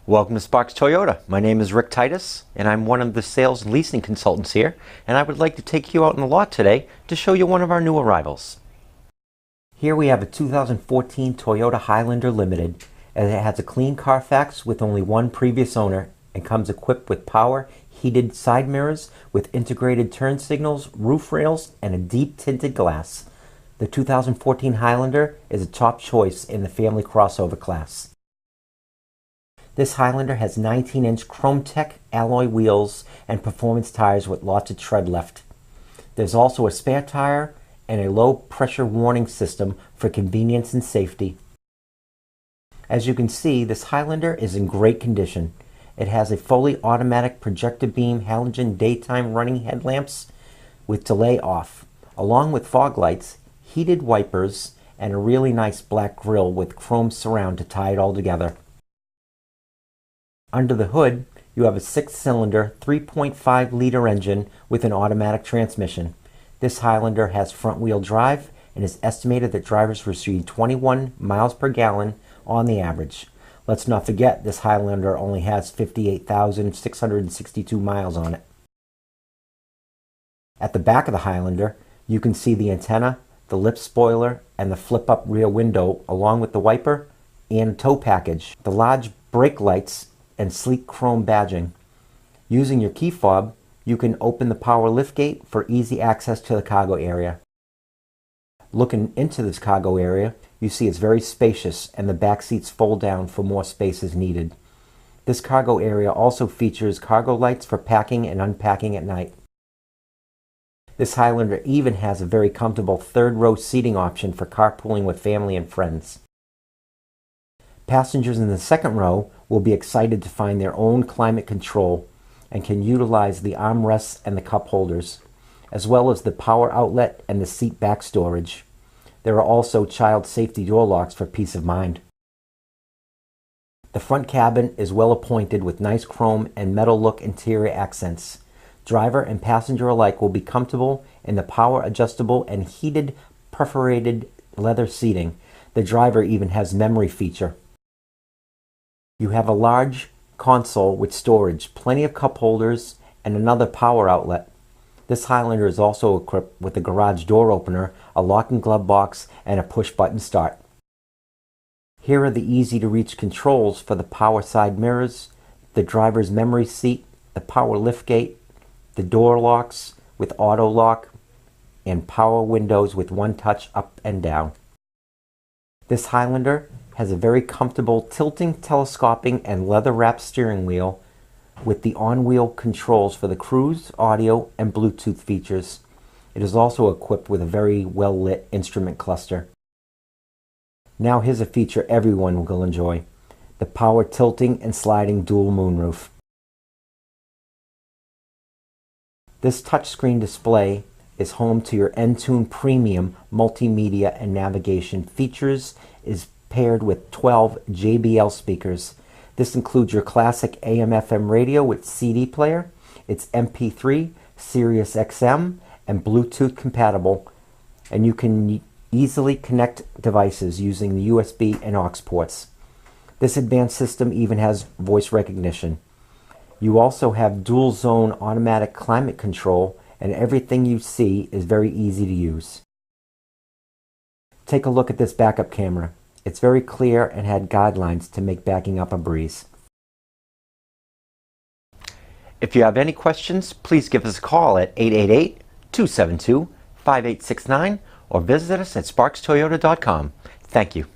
Welcome to Sparks Toyota. My name is Rick Titus, and I'm one of the sales and leasing consultants here, and I would like to take you out in the lot today to show you one of our new arrivals. Here we have a 2014 Toyota Highlander Limited, and it has a clean Carfax with only one previous owner and comes equipped with power heated side mirrors with integrated turn signals, roof rails, and a deep tinted glass. The 2014 Highlander is a top choice in the family crossover class. This Highlander has 19-inch Chrome Tech alloy wheels and performance tires with lots of tread left. There's also a spare tire and a low pressure warning system for convenience and safety. As you can see, this Highlander is in great condition. It has a fully automatic projector beam halogen daytime running headlamps with delay off, along with fog lights, heated wipers, and a really nice black grille with chrome surround to tie it all together. Under the hood, you have a 6-cylinder, 3.5-liter engine with an automatic transmission. This Highlander has front-wheel drive and is estimated that drivers receive 21 miles per gallon on the average. Let's not forget this Highlander only has 58,662 miles on it. At the back of the Highlander, you can see the antenna, the lip spoiler, and the flip-up rear window along with the wiper and tow package. The large brake lights and sleek chrome badging. Using your key fob, you can open the power liftgate for easy access to the cargo area. Looking into this cargo area, you see it's very spacious and the back seats fold down for more space as needed. This cargo area also features cargo lights for packing and unpacking at night. This Highlander even has a very comfortable third-row seating option for carpooling with family and friends. Passengers in the second row will be excited to find their own climate control and can utilize the armrests and the cup holders, as well as the power outlet and the seat back storage. There are also child safety door locks for peace of mind. The front cabin is well appointed with nice chrome and metal look interior accents. Driver and passenger alike will be comfortable in the power adjustable and heated perforated leather seating. The driver even has memory feature. You have a large console with storage, plenty of cup holders, and another power outlet. This Highlander is also equipped with a garage door opener, a lock and glove box, and a push button start. Here are the easy to reach controls for the power side mirrors, the driver's memory seat, the power liftgate, the door locks with auto lock, and power windows with one touch up and down. This Highlander has a very comfortable tilting, telescoping, and leather-wrapped steering wheel with the on-wheel controls for the cruise, audio, and Bluetooth features. It is also equipped with a very well-lit instrument cluster. Now here's a feature everyone will enjoy: the power tilting and sliding dual moonroof. This touchscreen display is home to your Entune Premium multimedia and navigation features, is paired with 12 JBL speakers. This includes your classic AM/FM radio with CD player. It's MP3, Sirius XM, and Bluetooth compatible, and you can easily connect devices using the USB and aux ports. This advanced system even has voice recognition. You also have dual zone automatic climate control, and everything you see is very easy to use. Take a look at this backup camera. It's very clear and had guidelines to make backing up a breeze. If you have any questions, please give us a call at 888-272-5869 or visit us at sparkstoyota.com. Thank you.